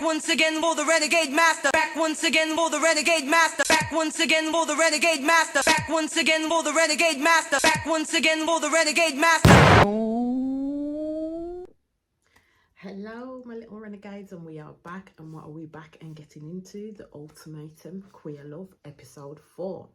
once again for the renegade master. Back once again for the renegade master. Back once again for the renegade master. Back once again for the renegade master. Back once again for the renegade master. Hello, my little renegades, and we are back. And what are we back and getting into? The Ultimatum Queer Love episode 4.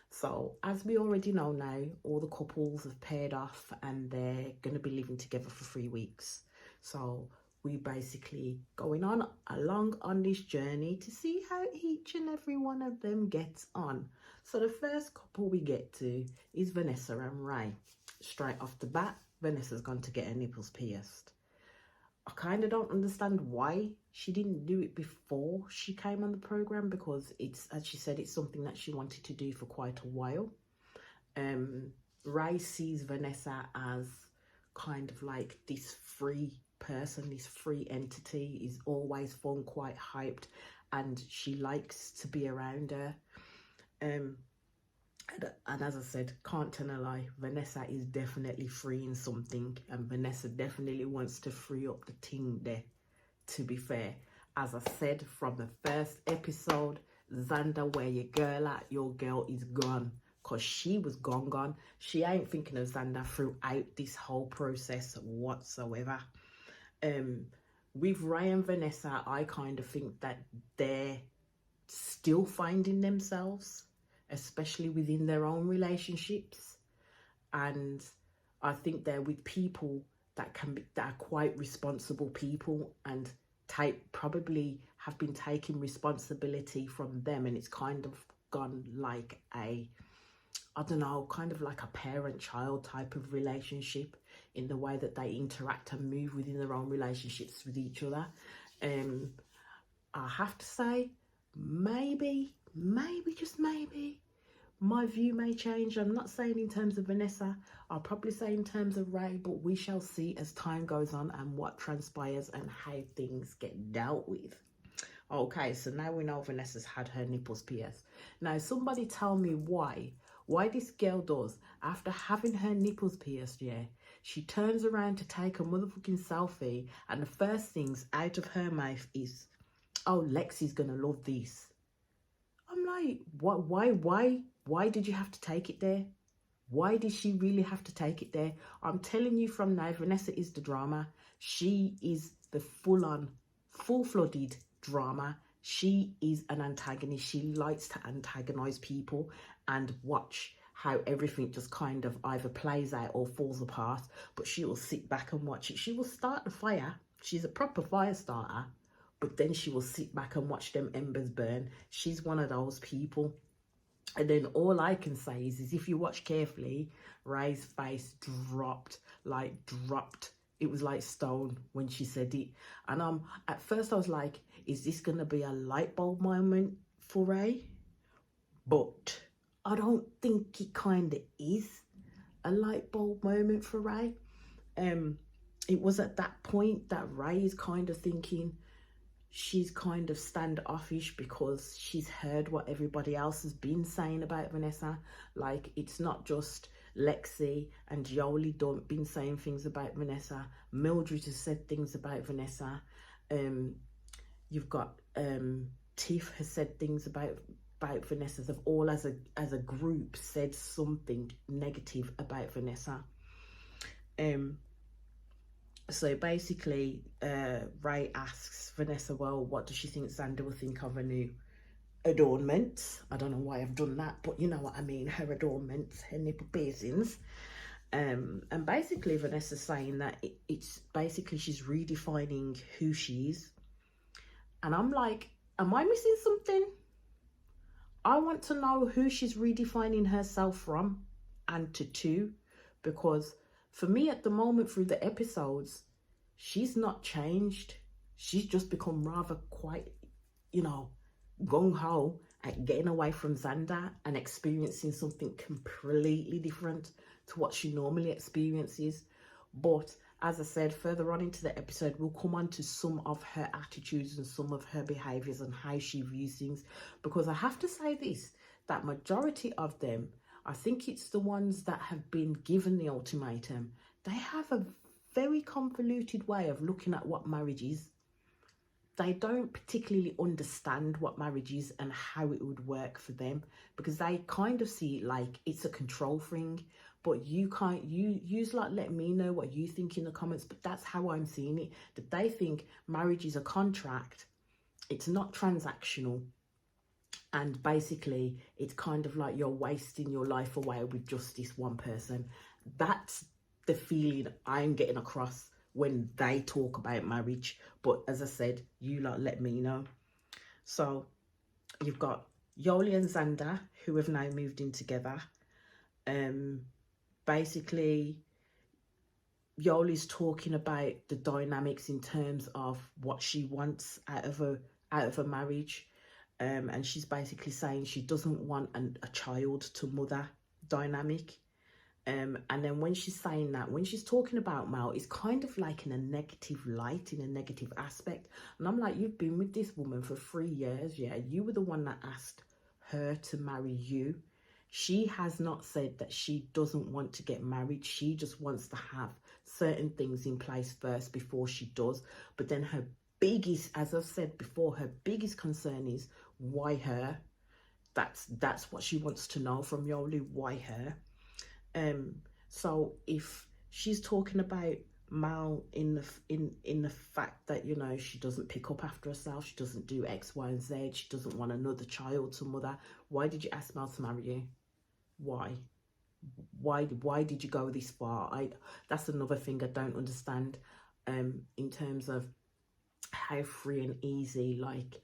So, as we already know now, all the couples have paired off and they're going to be living together for 3 weeks. So, we basically going on along on this journey to see how each and every one of them gets on. So, the first couple we get to is Vanessa and Ray. Straight off the bat, Vanessa's gone to get her nipples pierced. I kind of don't understand why she didn't do it before she came on the program, because it's, as she said, it's something that she wanted to do for quite a while. Ray sees Vanessa as kind of like this free person, this free entity, is always fun, quite hyped, and she likes to be around her. And as I said, can't tell a lie, Vanessa is definitely freeing something, and Vanessa definitely wants to free up the thing there, to be fair. As I said from the first episode, Xander, where your girl at? Your girl is gone. Because she was gone. She ain't thinking of Xander throughout this whole process whatsoever. With Ray and Vanessa, I kind of think that they're still finding themselves, especially within their own relationships, and I think they're with people that are quite responsible people, and probably have been taking responsibility from them, and it's kind of gone like a, I don't know, kind of like a parent-child type of relationship in the way that they interact and move within their own relationships with each other. I have to say, maybe, just maybe, my view may change. I'm not saying in terms of Vanessa, I'll probably say in terms of Ray, but we shall see as time goes on and what transpires and how things get dealt with. Okay, so now we know Vanessa's had her nipples pierced. Now, somebody tell me why this girl does, after having her nipples pierced, yeah, she turns around to take a motherfucking selfie, and the first things out of her mouth is, oh, Lexi's gonna love this. I'm like, what? Why did you have to take it there? Why did she really have to take it there? I'm telling you from now, Vanessa is the drama. She is the full-on, full-flooded drama. She is an antagonist. She likes to antagonize people and watch how everything just kind of either plays out or falls apart. But she will sit back and watch it. She will start the fire. She's a proper fire starter. But then she will sit back and watch them embers burn. She's one of those people. And then all I can say is if you watch carefully, Ray's face dropped. It was like stone when she said it. And at first I was like, is this going to be a light bulb moment for Ray? But I don't think it kind of is a light bulb moment for Ray. It was at that point that Ray is kind of thinking, she's kind of standoffish because she's heard what everybody else has been saying about Vanessa. Like, it's not just Lexi and Jolie been saying things about Vanessa. Mildred has said things about Vanessa. You've got Tiff has said things about Vanessa. They've all as a group said something negative about Vanessa. So basically, Ray asks Vanessa, well, what does she think Xander will think of her new adornments? I don't know why I've done that, but you know what I mean, her adornments, her nipple piercings. And basically Vanessa's saying that it's basically she's redefining who she is. And I'm like, am I missing something? I want to know who she's redefining herself from and to, because for me at the moment through the episodes, she's not changed. She's just become rather quite, gung-ho at getting away from Xander and experiencing something completely different to what she normally experiences. But as I said, further on into the episode, we'll come on to some of her attitudes and some of her behaviours and how she views things. Because I have to say this, that majority of them, I think it's the ones that have been given the ultimatum, they have a very convoluted way of looking at what marriage is. they don't particularly understand what marriage is and how it would work for them, because they kind of see it like it's a control thing. But you can't, use like, let me know what you think in the comments. But that's how I'm seeing it, that they think marriage is a contract, it's not transactional, and basically it's kind of like you're wasting your life away with just this one person. That's the feeling I'm getting across when they talk about marriage. But as I said, you lot let me know. So you've got Yoli and Xander, who have now moved in together. Basically Yoli's talking about the dynamics in terms of what she wants out of a marriage. And she's basically saying she doesn't want a child to mother dynamic. And then when she's saying that, when she's talking about Mal, it's kind of like in a negative light, in a negative aspect. And I'm like, you've been with this woman for 3 years, yeah? You were the one that asked her to marry you. She has not said that she doesn't want to get married. She just wants to have certain things in place first before she does. But then her biggest, as I've said before, her biggest concern is why her? That's what she wants to know from Yoli, why her? So if she's talking about Mal in the fact that, you know, she doesn't pick up after herself, she doesn't do X, Y, and Z, she doesn't want another child to mother, why did you ask Mal to marry you? Why did you go this far? That's another thing I don't understand, in terms of how free and easy like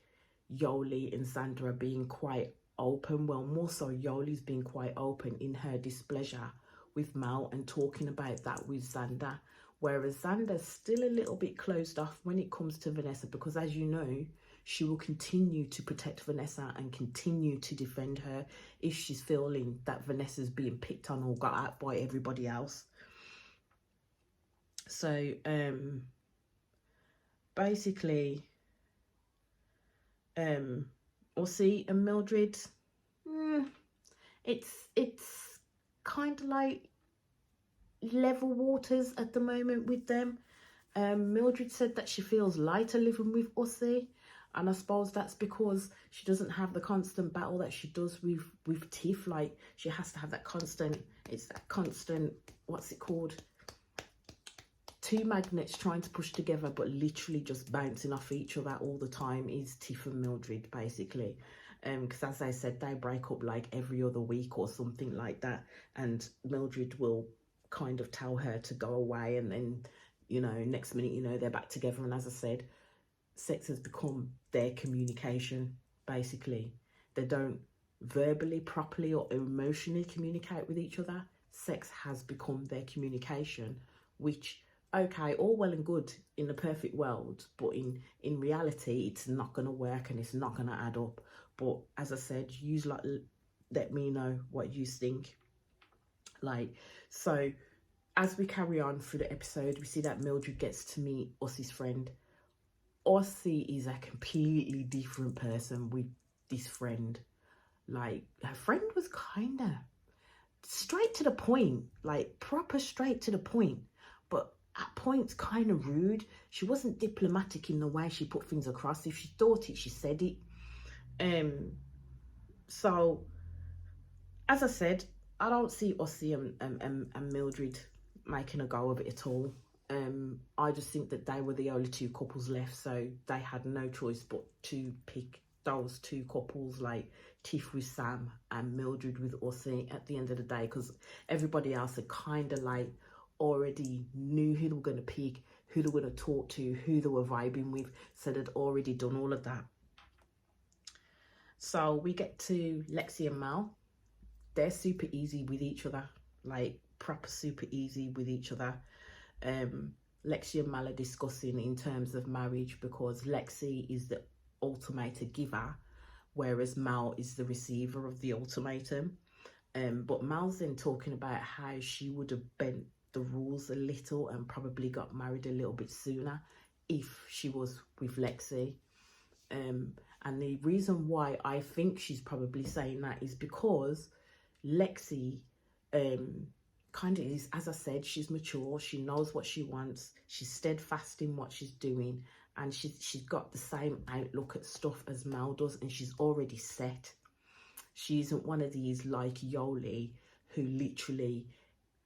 Yoli and Xander are being quite open. Well, more so Yoli's being quite open in her displeasure with Mal and talking about that with Xander, whereas Xander's still a little bit closed off when it comes to Vanessa, because as you know, she will continue to protect Vanessa and continue to defend her if she's feeling that Vanessa's being picked on or got out by everybody else. So basically Ossie and Mildred, it's kind of like level waters at the moment with them. Mildred said that she feels lighter living with Ossie, and I suppose that's because she doesn't have the constant battle that she does with Tiff. Like, she has to have that constant, it's that constant, what's it called, two magnets trying to push together but literally just bouncing off each other all the time is Tiff and Mildred, basically. Because as I said, they break up like every other week or something like that, and Mildred will kind of tell her to go away, and then, you know, next minute, you know, they're back together. And as I said, sex has become their communication, basically. They don't verbally, properly, or emotionally communicate with each other. Sex has become their communication, which, okay, all well and good in the perfect world, but in reality, it's not going to work and it's not going to add up. But as I said, use like, let me know what you think. Like, so as we carry on through the episode, we see that Mildred gets to meet Ossie's friend. Ossie is a completely different person with this friend. Like, her friend was kind of straight to the point, like proper straight to the point, but at points kind of rude. She wasn't diplomatic in the way she put things across. If she thought it, she said it. So as I said, I don't see Ossie and Mildred making a go of it at all. I just think that they were the only two couples left, so they had no choice but to pick those two couples, like Tiff with Sam and Mildred with Ossie at the end of the day, because everybody else had kind of like already knew who they were going to pick, who they were going to talk to, who they were vibing with, so they'd already done all of that. So we get to Lexi and Mal. They're super easy with each other, like proper super easy with each other. Lexi and Mal are discussing in terms of marriage, because Lexi is the ultimatum giver, whereas Mal is the receiver of the ultimatum. But Mal's then talking about how she would have bent the rules a little and probably got married a little bit sooner if she was with Lexi. And the reason why I think she's probably saying that is because Lexi kind of is, as I said, she's mature, she knows what she wants, she's steadfast in what she's doing, and she's got the same outlook at stuff as Mel does, and she's already set. She isn't one of these like Yoli who literally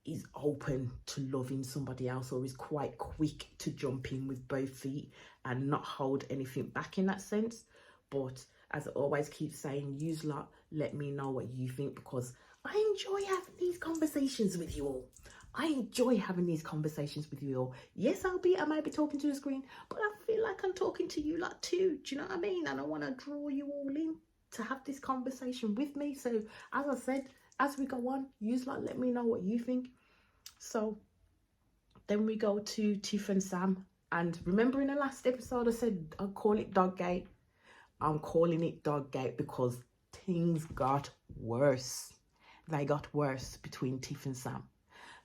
is open to loving somebody else, or is quite quick to jump in with both feet and not hold anything back in that sense. But as I always keep saying, use lot, let me know what you think, because I enjoy having these conversations with you all. I enjoy having these conversations with you all. Yes, I might be talking to the screen, but I feel like I'm talking to you lot too. Do you know what I mean? And I want to draw you all in to have this conversation with me. So as I said, as we go on, use lot, let me know what you think. So then we go to Tiff and Sam. And remember in the last episode I said I'll call it Doggate. I'm calling it Doggate because things got worse. They got worse between Tiff and Sam,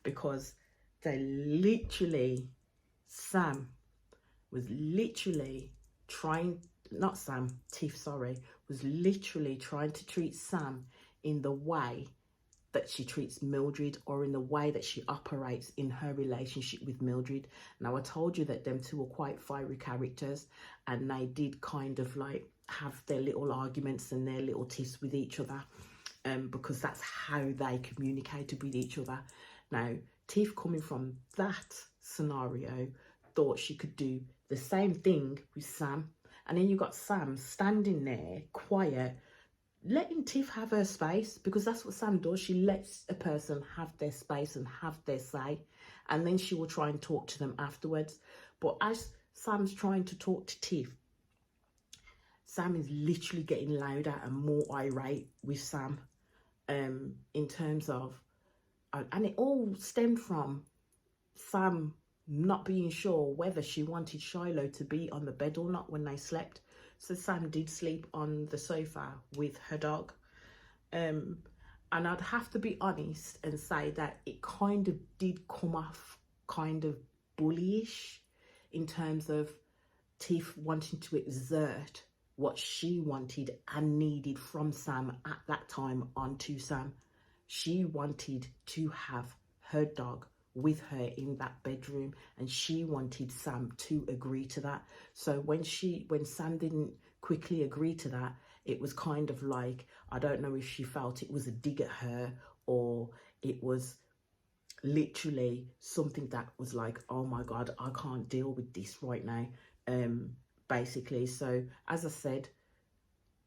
because they literally, Sam was literally trying, not Sam, Tiff, sorry, was literally trying to treat Sam in the way that she treats Mildred, or in the way that she operates in her relationship with Mildred. Now, I told you that them two were quite fiery characters, and they did kind of like have their little arguments and their little tiffs with each other, because that's how they communicated with each other. Now, Tiff, coming from that scenario, thought she could do the same thing with Sam. And then you got Sam standing there, quiet, letting Tiff have her space, because that's what Sam does. She lets a person have their space and have their say, and then she will try and talk to them afterwards. But as Sam's trying to talk to Tiff, Sam is literally getting louder and more irate with Sam, in terms of, and it all stemmed from Sam not being sure whether she wanted Shiloh to be on the bed or not when they slept. So Sam did sleep on the sofa with her dog. And I'd have to be honest and say that it kind of did come off kind of bullyish, in terms of Tiff wanting to exert what she wanted and needed from Sam at that time onto Sam. She wanted to have her dog with her in that bedroom, and she wanted Sam to agree to that. So when Sam didn't quickly agree to that, it was kind of like, I don't know if she felt it was a dig at her, or it was literally something that was like, oh my God, I can't deal with this right now, basically. So as I said,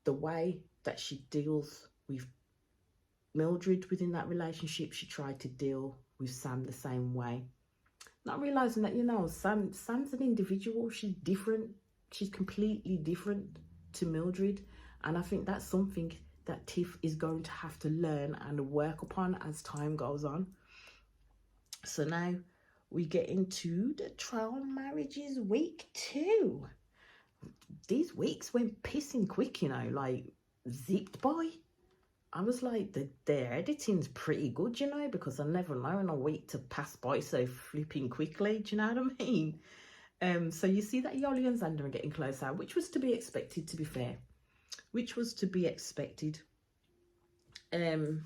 the way that she deals with Mildred within that relationship, she tried to deal with Sam the same way, not realizing that, you know, Sam's an individual. She's different. She's completely different to Mildred, and I think that's something that Tiff is going to have to learn and work upon as time goes on. So now we get into the trial marriages week 2. These weeks went pissing quick, you know, like zipped by. I was like, their editing's pretty good, you know, because I never known a week to pass by so flipping quickly. Do you know what I mean? So you see that Yoli and Xander are getting closer, which was to be expected, to be fair. Which was to be expected. And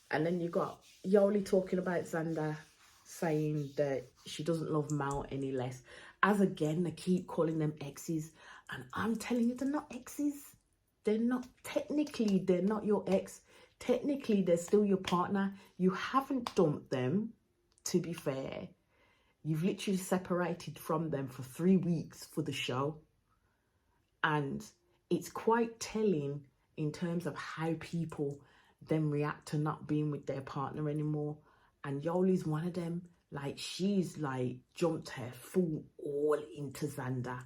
then you got Yoli talking about Xander, saying that she doesn't love Mal any less. As again, they keep calling them exes. And I'm telling you, they're not exes. They're not, technically, they're not your ex. Technically, they're still your partner. You haven't dumped them, to be fair. You've literally separated from them for 3 weeks for the show. And it's quite telling in terms of how people then react to not being with their partner anymore. And Yoli's one of them. Like, she's like jumped her full all into Xander.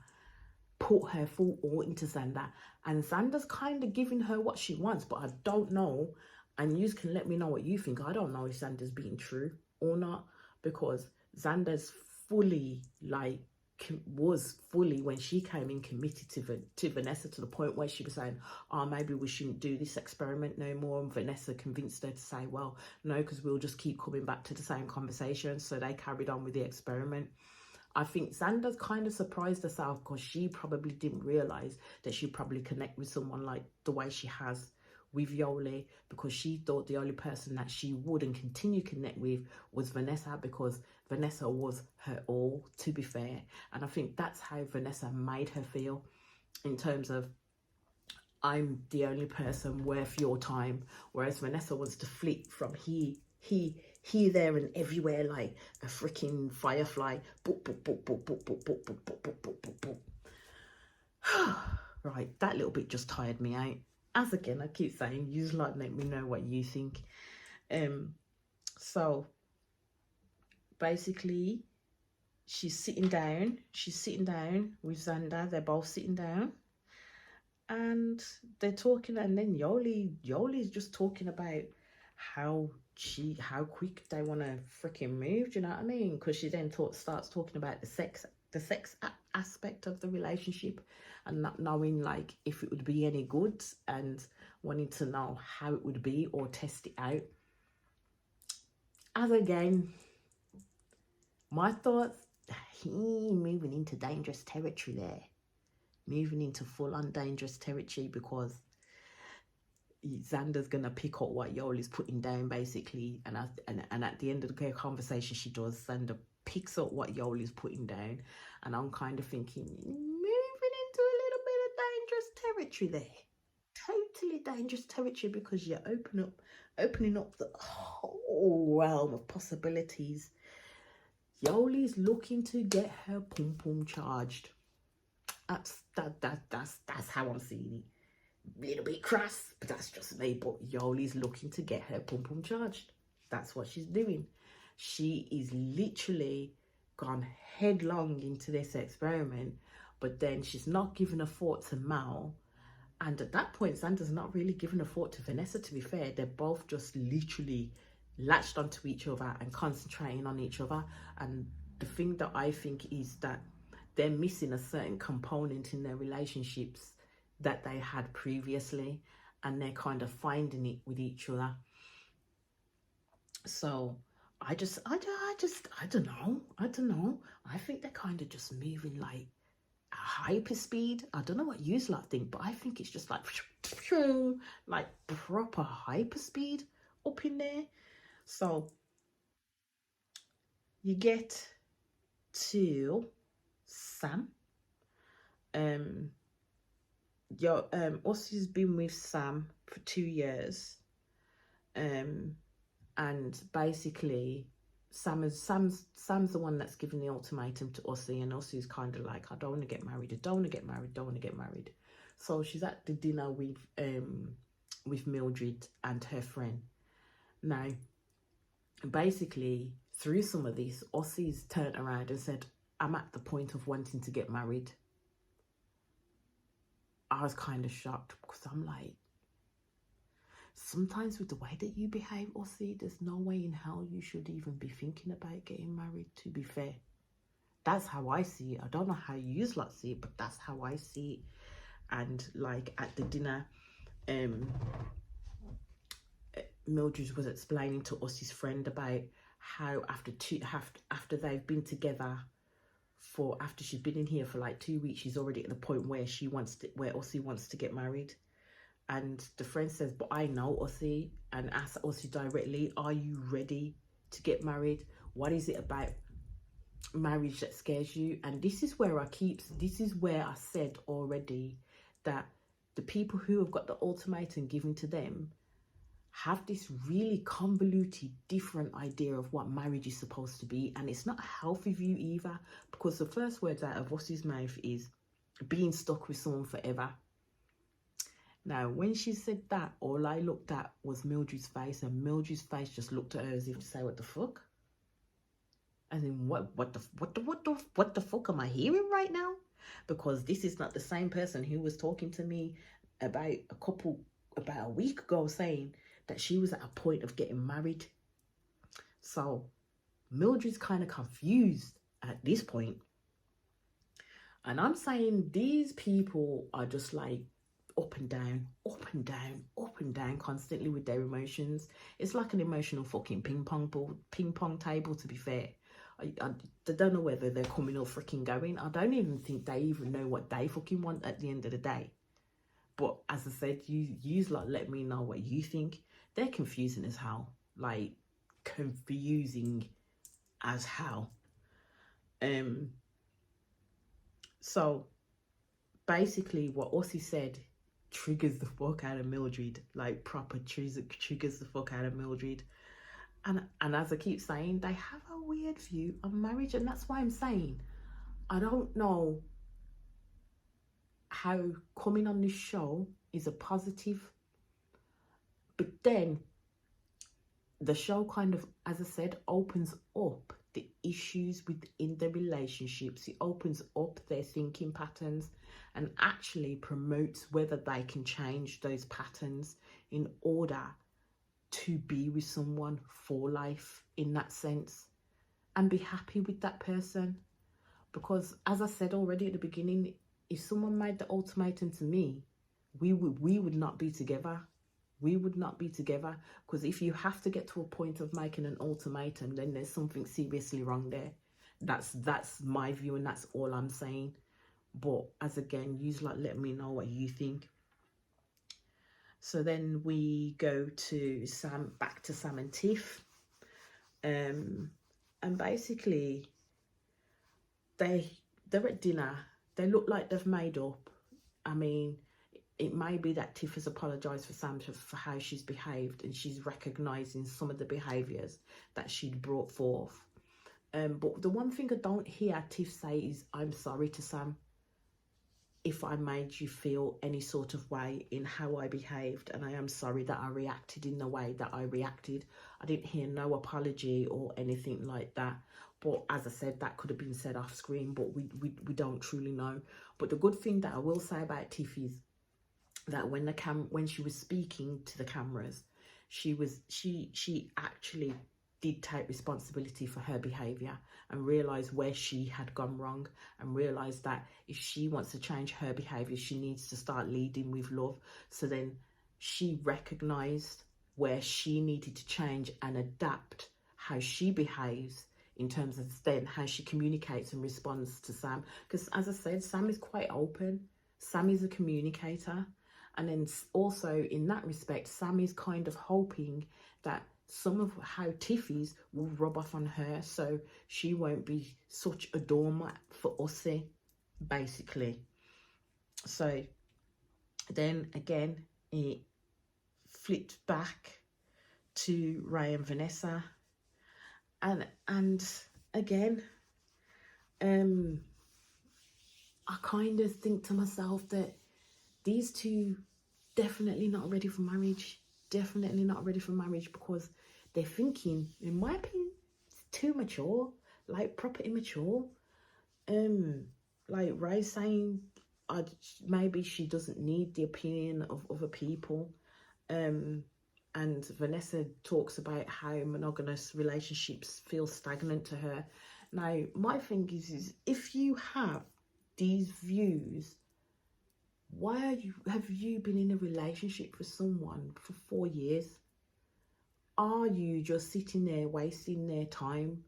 Put her full all into Xander. And Xander's kind of giving her what she wants, but I don't know. And you can let me know what you think. I don't know if Xander's being true or not, because Xander's fully, like, was fully, when she came in, committed to Vanessa, to the point where she was saying, oh, maybe we shouldn't do this experiment no more. And Vanessa convinced her to say, well, no, because we'll just keep coming back to the same conversation. So they carried on with the experiment. I think Xander's kind of surprised herself, because she probably didn't realise that she'd probably connect with someone like the way she has with Yoli, because she thought the only person that she would and continue to connect with was Vanessa, because Vanessa was her all, to be fair. And I think that's how Vanessa made her feel, in terms of, I'm the only person worth your time. Whereas Vanessa wants to flit from here, there, and everywhere like a freaking firefly. Boop, boop, boop, boop, boop, boop, boop, boop, boop, boop, boop, boop, boop. Right, that little bit just tired me out. As again, I keep saying, you like let me know what you think. So basically, she's sitting down with Xander. They're both sitting down, and they're talking, and then Yoli's just talking about how quick they want to freaking move. Do you know what I mean? Because she then starts talking about the sex aspect of the relationship, and not knowing like if it would be any good, and wanting to know how it would be or test it out. As again, my thoughts, he moving into dangerous territory there. Moving into full-on dangerous territory, because Xander's gonna pick up what Yoli's putting down, basically, and at the end of the conversation she does, Xander picks up what Yoli's putting down, and I'm kind of thinking, moving into a little bit of dangerous territory there. Totally dangerous territory, because you're opening up the whole realm of possibilities. Yoli's looking to get her pum pum charged. That's how I'm seeing it. A little bit crass, but that's just me. But Yoli's looking to get her pum pum charged. That's what she's doing. She is literally gone headlong into this experiment, but then she's not giving a thought to Mal. And at that point, Xander's not really giving a thought to Vanessa, to be fair. They're both just literally latched onto each other and concentrating on each other. And the thing that I think is that they're missing a certain component in their relationships that they had previously, and they're kind of finding it with each other. So I don't know. I think they're kind of just moving like a hyper speed. I don't know what you lot think, but I think it's just like proper hyper speed up in there. So you get to Sam. Ossie's been with Sam for 2 years. And basically Sam's the one that's giving the ultimatum to Ossie, and Ossie's kind of like, I don't want to get married, I don't want to get married, don't want to get married. So she's at the dinner with Mildred and her friend. Now, basically, through some of this, Ossie's turned around and said, I'm at the point of wanting to get married. I was kind of shocked, because I'm like, sometimes with the way that you behave, Ossie, there's no way in hell you should even be thinking about getting married, to be fair. That's how I see it. I don't know how you lot see it, but that's how I see it. And like at the dinner, Mildred was explaining to Ossie's friend about how after they've been together after she's been in here for like 2 weeks, she's already at the point where where Ossie wants to get married. And the friend says, but I know Ossie, and asks Ossie directly, are you ready to get married? What is it about marriage that scares you? And this is where I said already that the people who have got the ultimatum given to them have this really convoluted, different idea of what marriage is supposed to be. And it's not a healthy view either, because the first words out of Ossie's mouth is being stuck with someone forever. Now, when she said that, all I looked at was Mildred's face, and Mildred's face just looked at her as if to say, what the fuck? And then what the fuck am I hearing right now? Because this is not the same person who was talking to me about a week ago, saying that she was at a point of getting married. So Mildred's kind of confused at this point. And I'm saying these people are just like up and down, up and down, up and down constantly with their emotions. It's like an emotional fucking ping pong table, to be fair. I don't know whether they're coming or freaking going. I don't even think they even know what they fucking want at the end of the day. But as I said, you like let me know what you think. They're confusing as hell. Like, confusing as hell. So basically what Ossie said triggers the fuck out of Mildred, like proper triggers the fuck out of Mildred. And as I keep saying, they have a weird view of marriage, and that's why I'm saying I don't know how coming on this show is a positive, but then the show kind of, as I said, opens up the issues within the relationships. It opens up their thinking patterns and actually promotes whether they can change those patterns in order to be with someone for life, in that sense, and be happy with that person. Because as I said already at the beginning, if someone made the ultimatum to me, we would not be together. We would not be together, because if you have to get to a point of making an ultimatum, then there's something seriously wrong there. That's my view, and that's all I'm saying. But as again, you like let me know what you think. So then we go to back to Sam and Tiff, and basically they're at dinner. They look like they've made up. I mean, it may be that Tiff has apologised for Sam for how she's behaved, and she's recognising some of the behaviours that she'd brought forth. But the one thing I don't hear Tiff say is, I'm sorry to Sam if I made you feel any sort of way in how I behaved, and I am sorry that I reacted in the way that I reacted. I didn't hear no apology or anything like that. But as I said, that could have been said off screen, but we don't truly know. But the good thing that I will say about Tiff is that when she was speaking to the cameras, she actually did take responsibility for her behaviour and realised where she had gone wrong, and realised that if she wants to change her behaviour, she needs to start leading with love. So then she recognised where she needed to change and adapt how she behaves in terms of then how she communicates and responds to Sam. Because as I said, Sam is quite open. Sam is a communicator. And then also in that respect, Sam is kind of hoping that some of how Tiff is will rub off on her, so she won't be such a doormat for Ossie, basically. So then again, it flipped back to Ray and Vanessa. And again, I kind of think to myself that these two definitely not ready for marriage. Definitely not ready for marriage, because they're thinking, in my opinion, it's too mature, like proper immature. Like Ray saying, maybe she doesn't need the opinion of other people. And Vanessa talks about how monogamous relationships feel stagnant to her. Now, my thing is if you have these views, why have you been in a relationship with someone for 4 years? Are you just sitting there wasting their time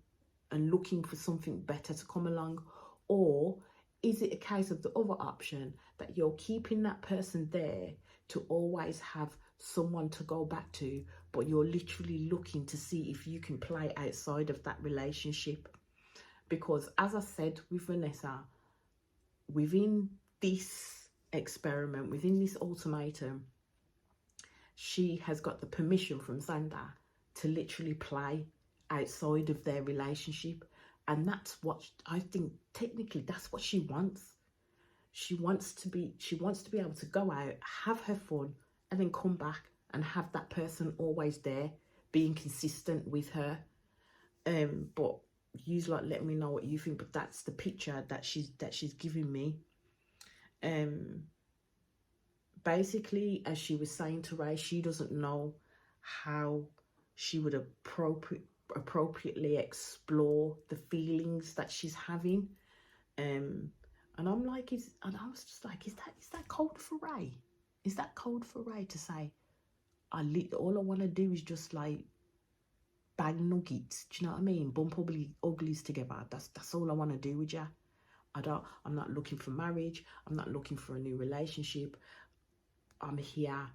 and looking for something better to come along? Or is it a case of the other option, that you're keeping that person there to always have someone to go back to, but you're literally looking to see if you can play outside of that relationship? Because as I said with Vanessa, within this experiment, within this ultimatum, she has got the permission from Xander to literally play outside of their relationship. And that's what I think, technically, that's what she wants. She wants to be able to go out, have her fun, and then come back and have that person always there, being consistent with her. But you like let me know what you think. But that's the picture that she's giving me. Basically, as she was saying to Ray, she doesn't know how she would appropriately explore the feelings that she's having. And I'm like, I was just like, is that cold for Ray? Is that cold for Ray to say, all I want to do is just like bang nuggets? Do you know what I mean? Bump uglies together. That's all I want to do with you. I'm not looking for marriage. I'm not looking for a new relationship. I'm here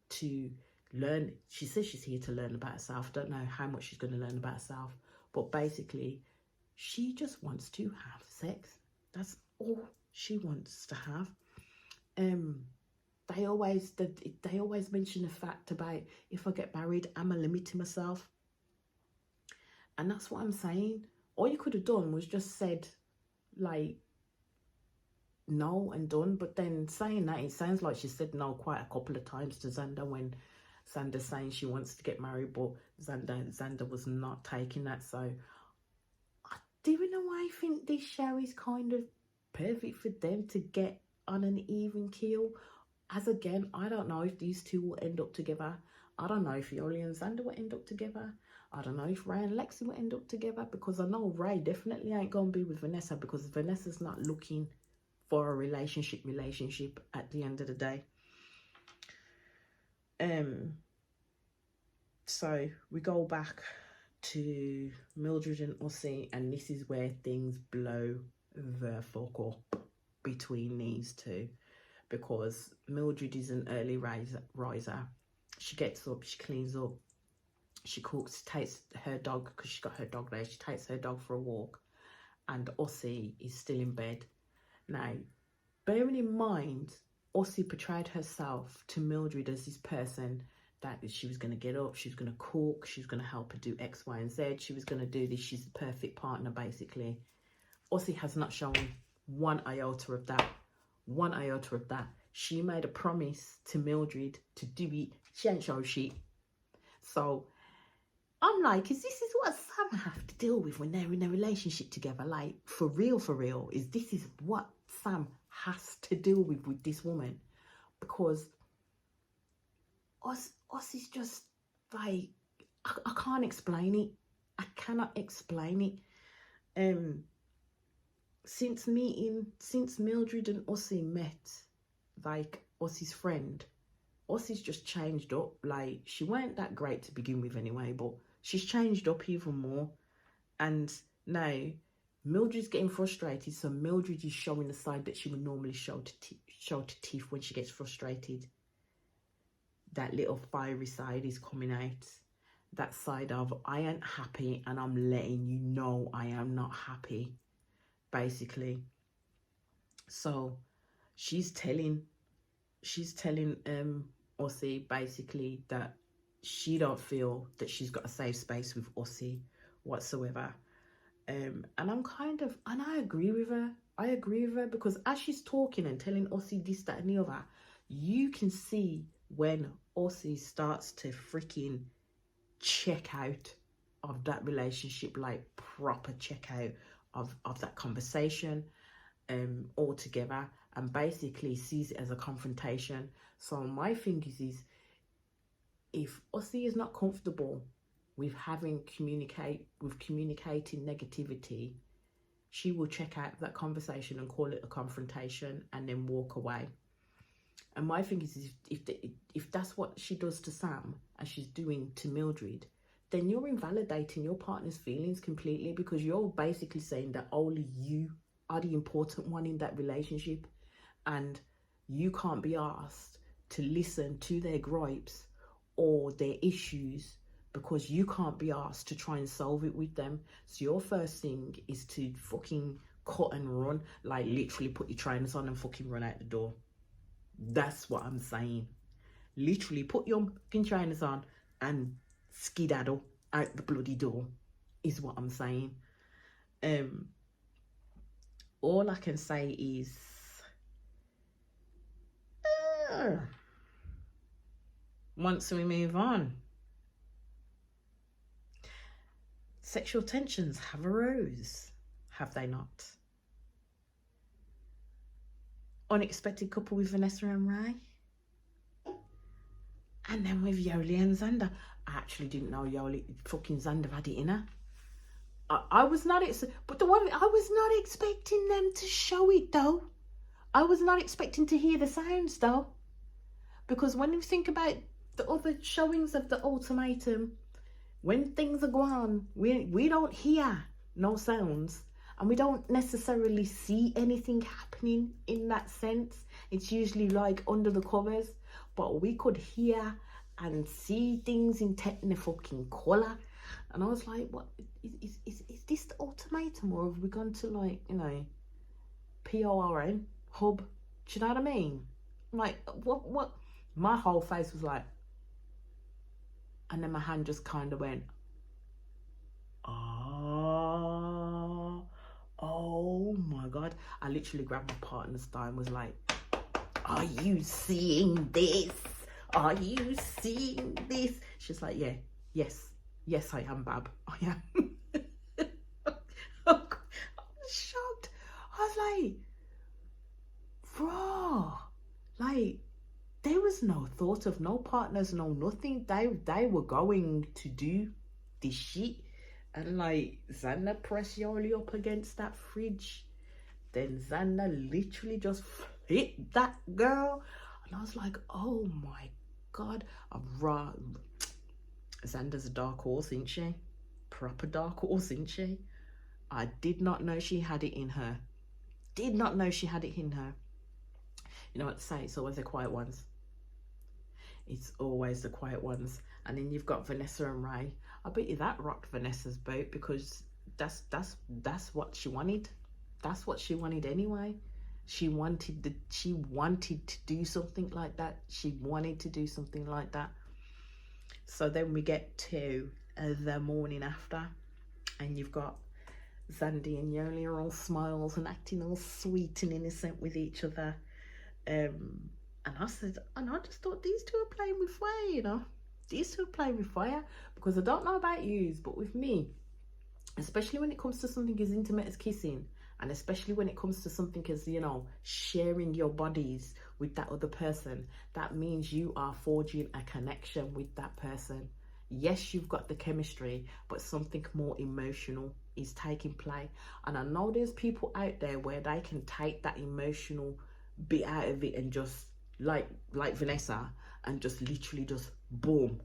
to learn. She says she's here to learn about herself. I don't know how much she's going to learn about herself, but basically She just wants to have sex. That's all she wants to have. They always mention the fact about, if I get married, I'm a limit to myself. And that's what I'm saying. All you could have done was just said, like, no and done. But then saying that, it sounds like she said no quite a couple of times to Xander when Xander's saying she wants to get married, but Xander was not taking that. So I do, in a way, think this show is kind of perfect for them to get on an even keel. As again, I don't know if these two will end up together. I don't know if Yoli and Xander will end up together. I don't know if Ray and Lexi will end up together, because I know Ray definitely ain't going to be with Vanessa, because Vanessa's not looking for a relationship at the end of the day. So we go back to Mildred and Ossie, and this is where things blow the fuck up between these two, because Mildred is an early riser. She gets up, she cleans up, she cooks, takes her dog, because she's got her dog there, she takes her dog for a walk, and Ossie is still in bed. Now, bearing in mind, Ossie portrayed herself to Mildred as this person that she was going to get up, she was going to cook, she was going to help her do X, Y, and Z, she was going to do this, she's the perfect partner, basically. Ossie has not shown one iota of that. One iota of that. She made a promise to Mildred to do it. She ain't shown shit. So I'm like, is this what Sam have to deal with when they're in a relationship together? Like, for real, this is what Sam has to deal with this woman? Because us is just like, I can't explain it. I cannot explain it. Since Mildred and Ossie met, like, Ossie's friend, Ossie's just changed up. Like, she weren't that great to begin with anyway, but she's changed up even more. And now Mildred's getting frustrated, so Mildred is showing the side that she would normally show to Tiff when she gets frustrated. That little fiery side is coming out. That side of, I ain't happy and I'm letting you know I am not happy, basically. So she's telling Ossie basically that she don't feel that she's got a safe space with Ossie whatsoever. And I'm kind of, and I agree with her, because as she's talking and telling Ossie this, that, and the other, you can see when Ossie starts to freaking check out of that relationship, like proper check out of that conversation altogether, and basically sees it as a confrontation. So my thing is if Ossie is not comfortable with communicating negativity, she will check out that conversation and call it a confrontation and then walk away. And my thing is if that's what she does to Sam and she's doing to Mildred, then you're invalidating your partner's feelings completely, because you're basically saying that only you are the important one in that relationship, and you can't be asked to listen to their gripes or their issues, because you can't be asked to try and solve it with them. So your first thing is to fucking cut and run, like literally put your trainers on and fucking run out the door. That's what I'm saying. Literally put your fucking trainers on and skedaddle out the bloody door is what I'm saying. All I can say is once we move on, sexual tensions have arose, have they not? Unexpected couple with Vanessa and Ray, and then with Yoli and Xander. I actually didn't know fucking Xander had it in her. I was not expecting them to show it though. I was not expecting to hear the sounds though, because when you think about the other showings of the Ultimatum, when things are going on, we don't hear no sounds, and we don't necessarily see anything happening in that sense. It's usually like under the covers, but we could hear and see things in fucking colour. And I was like, what is this the ultimatum, or have we gone to, like, you know, PORN hub? Do you know what I mean? I'm like, what? My whole face was like, and then my hand just kind of went, oh my God. I literally grabbed my partner's thigh and was like, are you seeing this? Are you seeing this? She's like, yeah, yes, I am, Bab. I am. I was shocked. I was like, bro, like, there was no thought of no partners, no nothing. They were going to do this shit. And like, Xander pressed Yoli up against that fridge. Then Xander literally just hit that girl. And I was like, oh my God. Xander's a dark horse, isn't she? Proper dark horse, isn't she? I did not know she had it in her. Did not know she had it in her. You know what to say? It's always the quiet ones. It's always the quiet ones. And then you've got Vanessa and Ray. I bet you that rocked Vanessa's boat, because that's what she wanted. That's what she wanted anyway. She wanted to do something like that. She wanted to do something like that. So then we get to the morning after, and you've got Zandy and Yoli are all smiles and acting all sweet and innocent with each other. And I just thought these two are playing with fire, you know. These two are playing with fire, because I don't know about yous, but with me, especially when it comes to something as intimate as kissing, and especially when it comes to something as, you know, sharing your bodies with that other person, that means you are forging a connection with that person. Yes, you've got the chemistry, but something more emotional is taking place. And I know there's people out there where they can take that emotional bit out of it and just like Vanessa, and just literally just boom,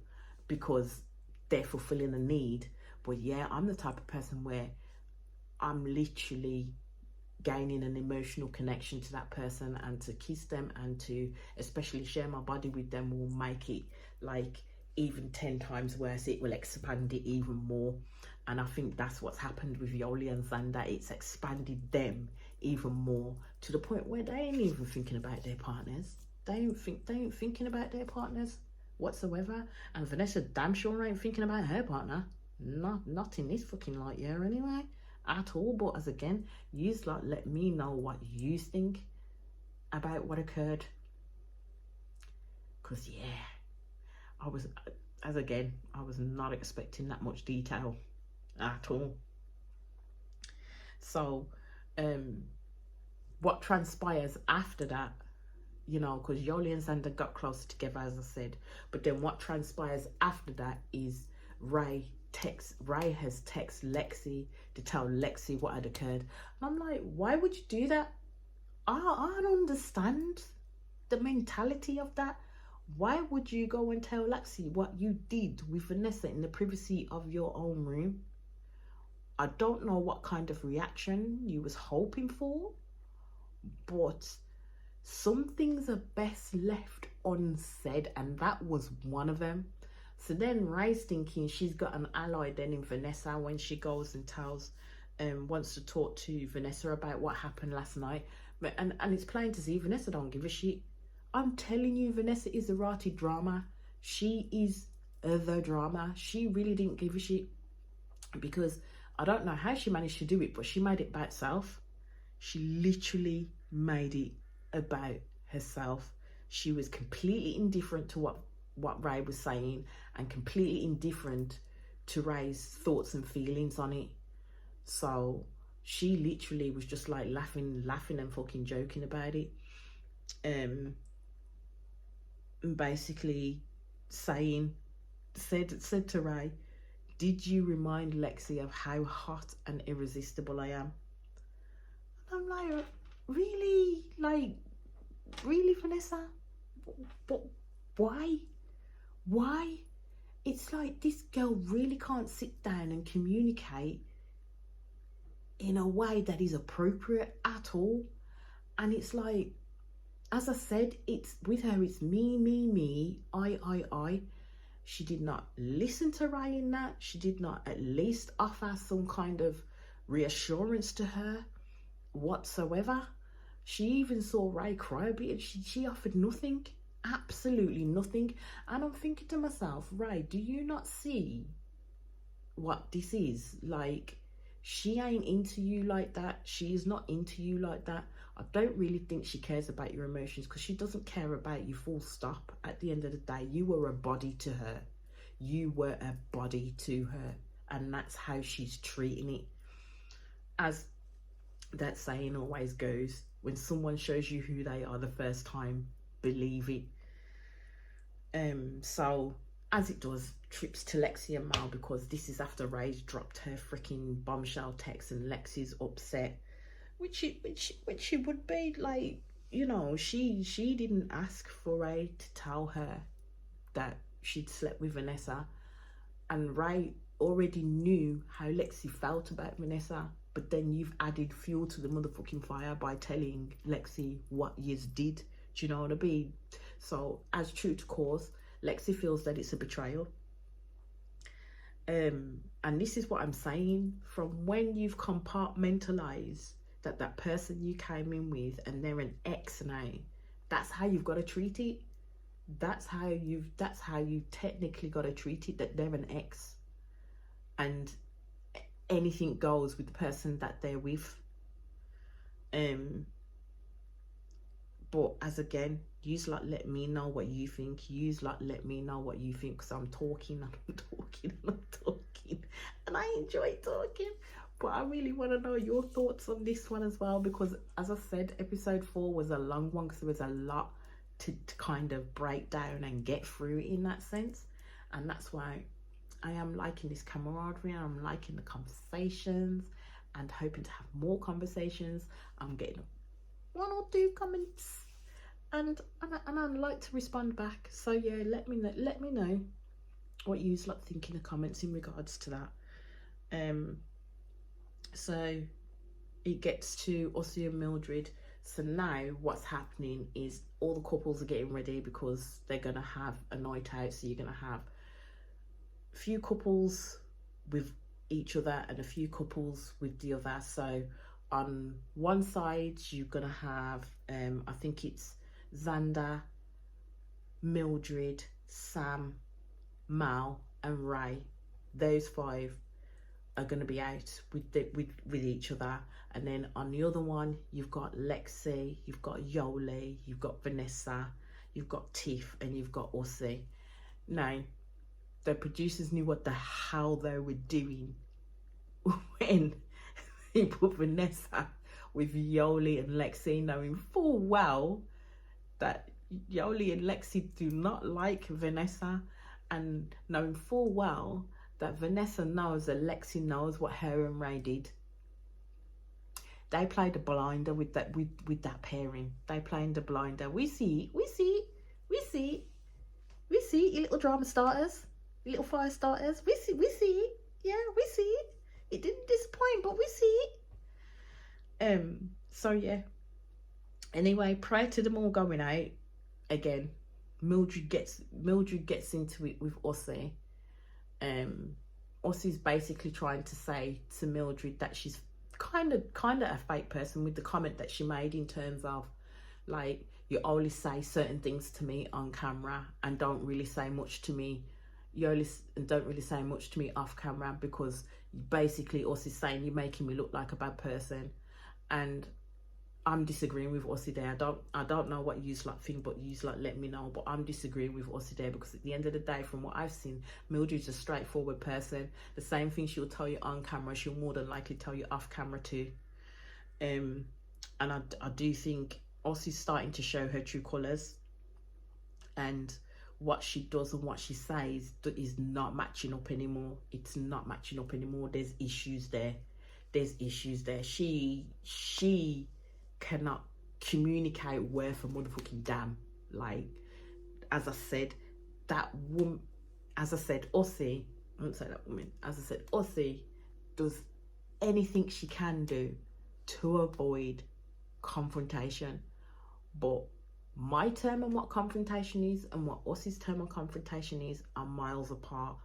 because they're fulfilling a need. But yeah, I'm the type of person where I'm literally gaining an emotional connection to that person, and to kiss them and to especially share my body with them will make it like even 10 times worse. It will expand it even more. And I think that's what's happened with Yoli and Xander. It's expanded them even more, to the point where they ain't even thinking about their partners. They ain't thinking about their partners whatsoever. And Vanessa damn sure ain't thinking about her partner. Not in this fucking light year anyway, at all. But as again, yous lot let me know what you think about what occurred. Because yeah, I was not expecting that much detail at all. So what transpires after that, you know, because Yoli and Xander got closer together, as I said, but then what transpires after that is Ray has texted Lexi to tell Lexi what had occurred. And I'm like, why would you do that? I don't understand the mentality of that. Why would you go and tell Lexi what you did with Vanessa in the privacy of your own room? I don't know what kind of reaction you was hoping for, but some things are best left unsaid, and that was one of them. So then Ray's thinking she's got an ally then in Vanessa when she goes and wants to talk to Vanessa about what happened last night. But and it's plain to see Vanessa don't give a shit. I'm telling you, Vanessa is a rotty drama. She is the drama. She really didn't give a shit, because I don't know how she managed to do it, but she made it about herself. She literally made it about herself. She was completely indifferent to what Ray was saying, and completely indifferent to Ray's thoughts and feelings on it. So she literally was just like laughing and fucking joking about it. And basically said to Ray, did you remind Lexi of how hot and irresistible I am? And I'm like, really? Like, really, Vanessa? But why? It's like this girl really can't sit down and communicate in a way that is appropriate at all. And it's like, as I said, it's with her, it's me, I. She did not listen to Ray in that. She did not at least offer some kind of reassurance to her whatsoever. She even saw Ray cry a bit and she offered nothing, absolutely nothing. And I'm thinking to myself, Ray, do you not see what this is? Like, she ain't into you like that. She is not into you like that. I don't really think she cares about your emotions, because she doesn't care about you, full stop. At the end of the day, you were a body to her. You were a body to her. And that's how she's treating it. As that saying always goes, when someone shows you who they are the first time, believe it. So as it does, trips to Lexi and Mal, because this is after Ray's dropped her freaking bombshell text and Lexi's upset, which she would be. Like, you know, she didn't ask for Ray to tell her that she'd slept with Vanessa, and Ray already knew how Lexi felt about Vanessa. But then you've added fuel to the motherfucking fire by telling Lexi what you did. Do you know what I mean? So, as true to cause, Lexi feels that it's a betrayal. And this is what I'm saying. From when you've compartmentalized that person you came in with and they're an ex now, that's how you've got to treat it. That's how you technically got to treat it, that they're an ex. And anything goes with the person that they're with. But as again, yous lot let me know what you think. Yous lot let me know what you think, because I'm talking and I'm talking and I'm talking, and I enjoy talking. But I really want to know your thoughts on this one as well, because as I said, episode 4 was a long one, because there was a lot to kind of break down and get through in that sense. And that's why I am liking this camaraderie. I'm liking the conversations and hoping to have more conversations. I'm getting 1 or 2 comments, and I'd like to respond back. So yeah, let me know what you like think in the comments in regards to that. So it gets to Ossie and Mildred. So now what's happening is all the couples are getting ready, because they're gonna have a night out. So you're gonna have a few couples with each other and a few couples with the other. So on one side you're gonna have I think it's Xander, Mildred, Sam, Mal and Ray. Those 5 are going to be out with each other. And then on the other one you've got Lexi, you've got Yoli, you've got Vanessa, you've got Tiff, and you've got Ossie. Now the producers knew what the hell they were doing when they put Vanessa with Yoli and Lexi, knowing full well that Yoli and Lexi do not like Vanessa, and knowing full well that Vanessa knows that Lexi knows what her and Ray did. They played a blinder with that pairing. They played a blinder. We see you little drama starters, little fire starters. We see it. Yeah, we see it. It didn't disappoint, but we see it. So yeah. Anyway, prior to them all going out, again, Mildred gets into it with Ossie. Ossie's basically trying to say to Mildred that she's kind of a fake person, with the comment that she made in terms of, like, you only say certain things to me on camera and don't really say much to me. Don't really say much to me off camera, because basically Ossie's saying you're making me look like a bad person. And I'm disagreeing with Ossie there. I don't know what you like think, but you like let me know. But I'm disagreeing with Ossie there, because at the end of the day, from what I've seen, Mildred's a straightforward person. The same thing she'll tell you on camera, she'll more than likely tell you off camera too. And I do think Ossie's starting to show her true colours, and what she does and what she says is not matching up anymore. It's not matching up anymore. There's issues there. She cannot communicate worth a motherfucking damn. Like, as I said, Ossie, I won't say that woman, as I said, Ossie does anything she can do to avoid confrontation. But my term on what confrontation is and what Uss's term on confrontation is are miles apart.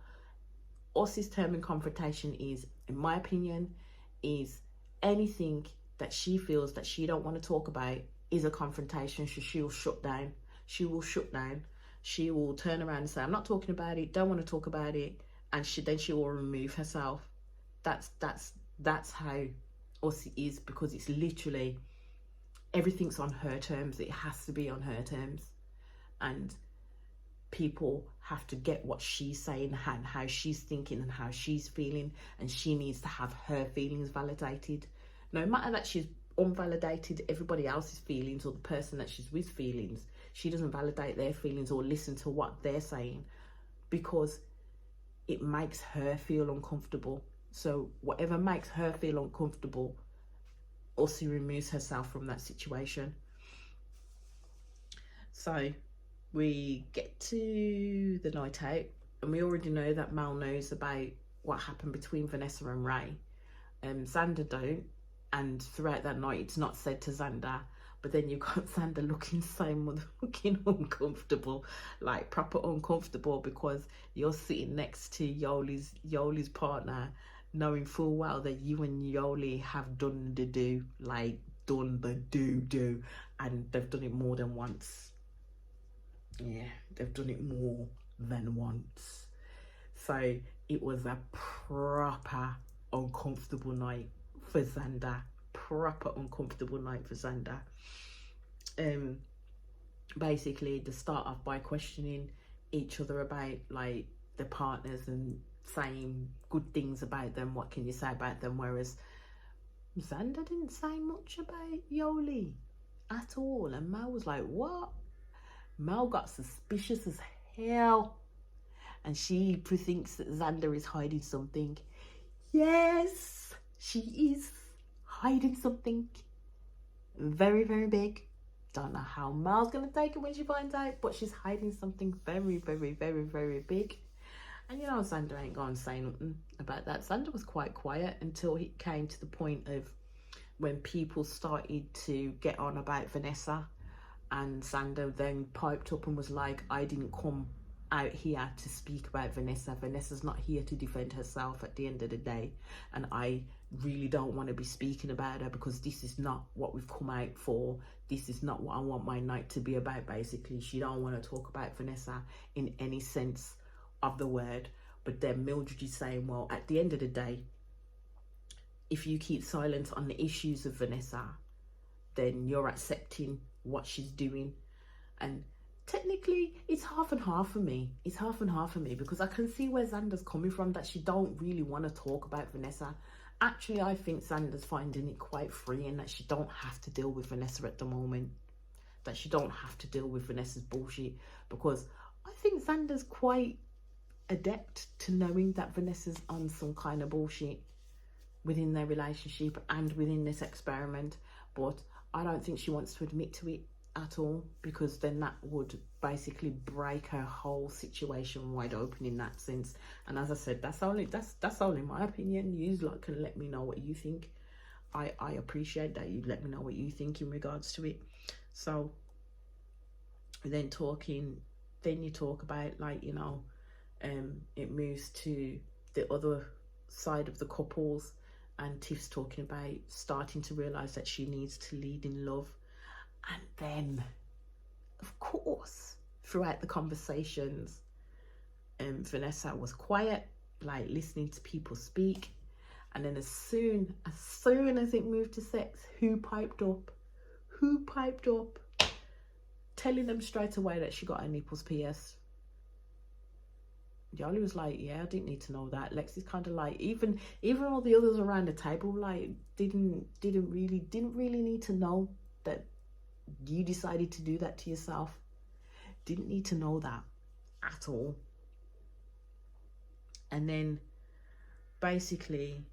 Uss's term in confrontation is, in my opinion, is anything that she feels that she don't want to talk about is a confrontation. So she'll shut down. She will shut down. She will turn around and say, I'm not talking about it, don't want to talk about it, and she will remove herself. That's how Ussie is, because it's literally everything's on her terms. It has to be on her terms, and people have to get what she's saying and how she's thinking and how she's feeling, and she needs to have her feelings validated. No matter that she's unvalidated everybody else's feelings, or the person that she's with feelings, she doesn't validate their feelings or listen to what they're saying, because it makes her feel uncomfortable. So whatever makes her feel uncomfortable, Ussie removes herself from that situation. So we get to the night out, and we already know that Mal knows about what happened between Vanessa and Ray. Xander don't, and throughout that night it's not said to Xander, but then you've got Xander looking so motherfucking uncomfortable, like proper uncomfortable, because you're sitting next to Yoli's partner, knowing full well that you and Yoli have done the do, like done the do, and they've done it more than once. Yeah, they've done it more than once. So it was a proper uncomfortable night for Xander. Proper uncomfortable night for Xander. Basically, they start off by questioning each other about like their partners and saying good things about them. What can you say about them? Whereas Xander didn't say much about Yoli at all, and Mel was like, what? Mel got suspicious as hell, and she thinks that Xander is hiding something. Yes, she is hiding something very, very big. Don't know how Mel's gonna take it when she finds out, but she's hiding something very, very, very, very big. And you know, Xander ain't gonna say nothing about that. Xander was quite quiet until he came to the point of when people started to get on about Vanessa, and Xander then piped up and was like, I didn't come out here to speak about Vanessa. Vanessa's not here to defend herself at the end of the day, and I really don't want to be speaking about her, because this is not what we've come out for. This is not what I want my night to be about. Basically, she don't want to talk about Vanessa in any sense of the word. But then Mildred is saying, well, at the end of the day, if you keep silent on the issues of Vanessa, then you're accepting what she's doing. And technically it's half and half for me. It's half and half for me, because I can see where Xander's coming from, that she don't really want to talk about Vanessa. Actually, I think Xander's finding it quite freeing that she don't have to deal with Vanessa at the moment, that she don't have to deal with Vanessa's bullshit, because I think Xander's quite adept to knowing that Vanessa's on some kind of bullshit within their relationship and within this experiment, but I don't think she wants to admit to it at all, because then that would basically break her whole situation wide open in that sense. And as I said, that's only my opinion. You like can let me know what you think. I appreciate that you let me know what you think in regards to it. So then you talk about, like, you know, it moves to the other side of the couples, and Tiff's talking about starting to realise that she needs to lead in love. And then, of course, throughout the conversations, Vanessa was quiet, like listening to people speak. And then as soon as it moved to sex, who piped up? Telling them straight away that she got her nipples pierced. Yoli was like, yeah, I didn't need to know that. Lexi's kind of like, even all the others around the table, like, didn't really need to know that you decided to do that to yourself. Didn't need to know that at all. And then basically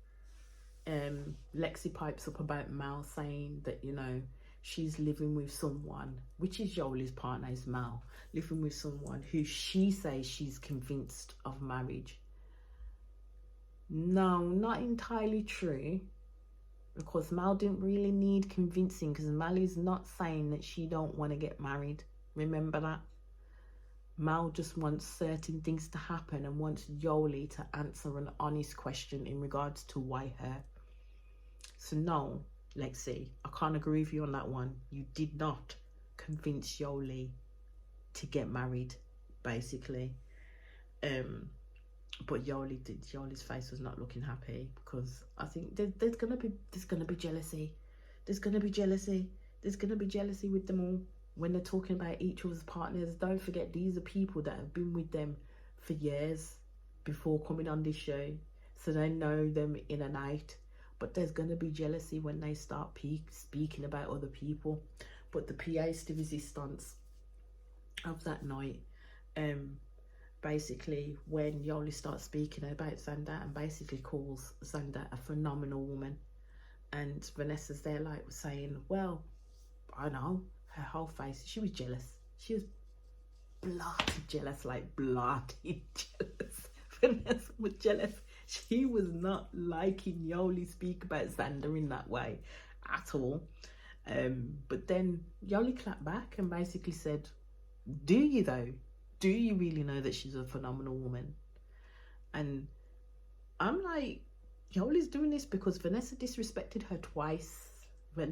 Lexi pipes up about Mal, saying that, you know, she's living with someone, which is Yoli's partner, is Mal, living with someone who she says she's convinced of marriage. No, not entirely true, because Mal didn't really need convincing, because Mal is not saying that she don't want to get married. Remember that? Mal just wants certain things to happen and wants Yoli to answer an honest question in regards to why her. So no, Lexi, I can't agree with you on that one. You did not convince Yoli to get married, basically. But Yoli's face was not looking happy, because I think there's gonna be jealousy. There's gonna be jealousy with them all when they're talking about each other's partners. Don't forget, these are people that have been with them for years before coming on this show, so they know them in and out. But there's gonna be jealousy when they start speaking about other people. But the pièce de resistance of that night, basically, when Yoli starts speaking about Xander and basically calls Xander a phenomenal woman, and Vanessa's there like saying, well, I know, her whole face, she was jealous. She was bloody jealous, like bloody jealous. Vanessa was jealous. She was not liking Yoli speak about Xander in that way at all. But then Yoli clapped back and basically said, do you though? Do you really know that she's a phenomenal woman? And I'm like, Yoli's doing this because Vanessa disrespected her twice. And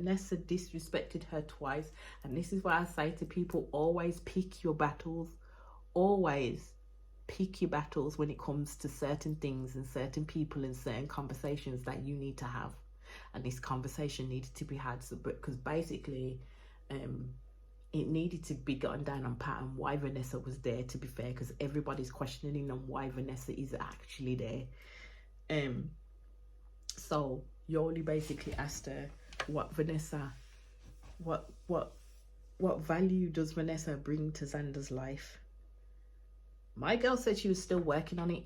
this is why I say to people, always pick your battles. Always pick your battles when it comes to certain things and certain people and certain conversations that you need to have. And this conversation needed to be had, so, because basically it needed to be gotten down on pat and why Vanessa was there, to be fair, because everybody's questioning on why Vanessa is actually there. So Yoli basically asked her what value does Vanessa bring to Xander's life. My girl said she was still working on it.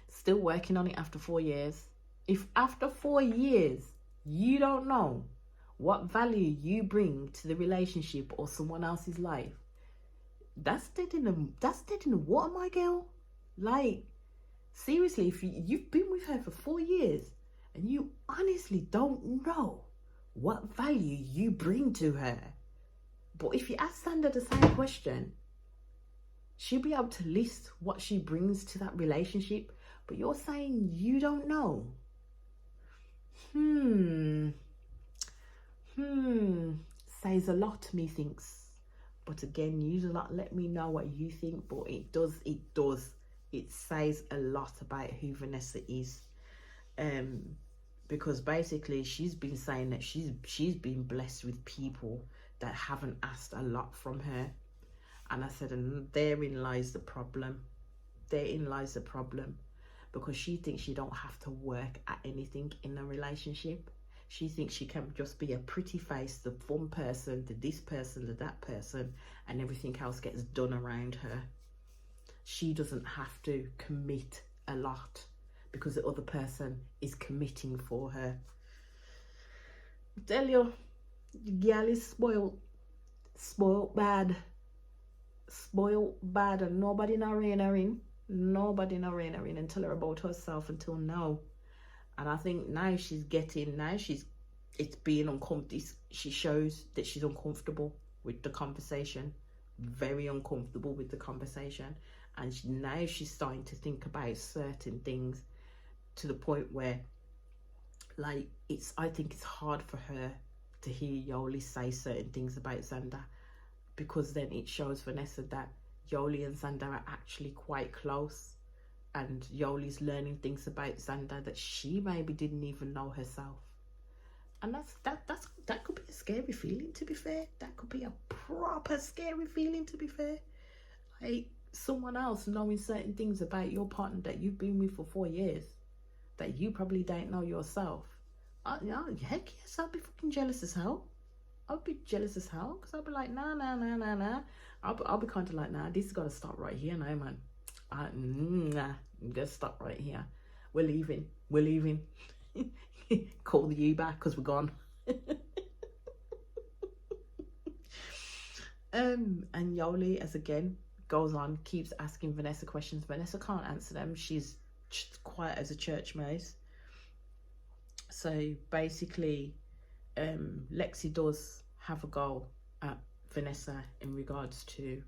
Still working on it after 4 years. If after 4 years you don't know what value you bring to the relationship or someone else's life, that's dead in the water, my girl. Like, seriously, if you've been with her for 4 years and you honestly don't know what value you bring to her, but if you ask Xander the same question, she'll be able to list what she brings to that relationship. But you're saying you don't know. Says a lot, methinks. But again, use a lot. Let me know what you think. But it says a lot about who Vanessa is. Because basically she's been saying that she's been blessed with people that haven't asked a lot from her. And I said, and therein lies the problem. Because she thinks she don't have to work at anything in a relationship. She thinks she can just be a pretty face, the fun person, the this person, the that person, and everything else gets done around her. She doesn't have to commit a lot because the other person is committing for her. I tell you, the girl is spoiled bad, and nobody not rein her in and tell her about herself until now. And I think now it's being uncomfortable. She shows that she's uncomfortable with the conversation, very uncomfortable with the conversation. And now she's starting to think about certain things to the point where, like, I think it's hard for her to hear Yoli say certain things about Xander, because then it shows Vanessa that Yoli and Xander are actually quite close, and Yoli's learning things about Xander that she maybe didn't even know herself. And that could be a scary feeling, to be fair. That could be a proper scary feeling, to be fair. Like, someone else knowing certain things about your partner that you've been with for 4 years that you probably don't know yourself. Heck yes, I'd be fucking jealous as hell. I'd be jealous as hell, because I'd be like, nah. I'll be kind of like, nah, this has got to stop right here now, man. Nah, I'm going to stop right here. We're leaving. Call the Uber because we're gone. And Yoli, as again goes on, keeps asking Vanessa questions. Vanessa can't answer them. She's quiet as a church mouse. So basically, Lexi does have a go at Vanessa in regards to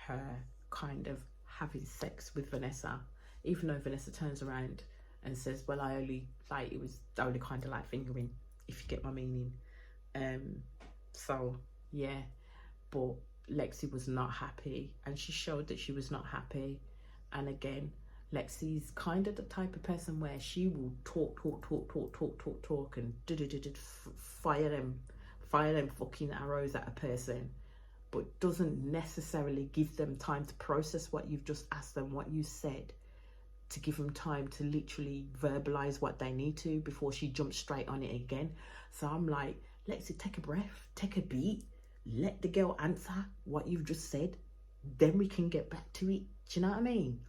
her kind of having sex with Vanessa, even though Vanessa turns around and says, well, I only, like, it was only kind of like fingering, if you get my meaning. So yeah, but Lexi was not happy, and she showed that she was not happy. And again, Lexi's kind of the type of person where she will talk and fire them fucking arrows at a person, but doesn't necessarily give them time to process what you've just asked them, what you said, to give them time to literally verbalize what they need to before she jumps straight on it again. So I'm like, Lexi, take a breath, take a beat, let the girl answer what you've just said, then we can get back to it. Do you know what I mean?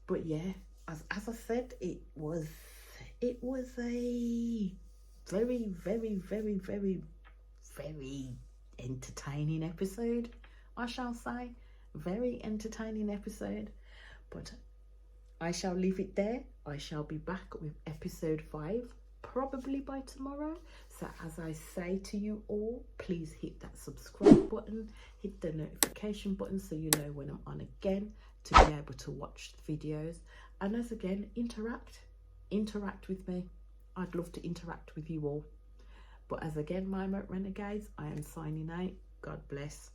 But yeah, as I said, it was a very, very, very, very, very entertaining episode, I shall say. Very entertaining episode. But I shall leave it there. I shall be back with episode 5 probably by tomorrow. So as I say to you all, please hit that subscribe button, hit the notification button so you know when I'm on again, to be able to watch the videos. And as again, interact with me. I'd love to interact with you all. But as again, my renegades, I am signing out. God bless.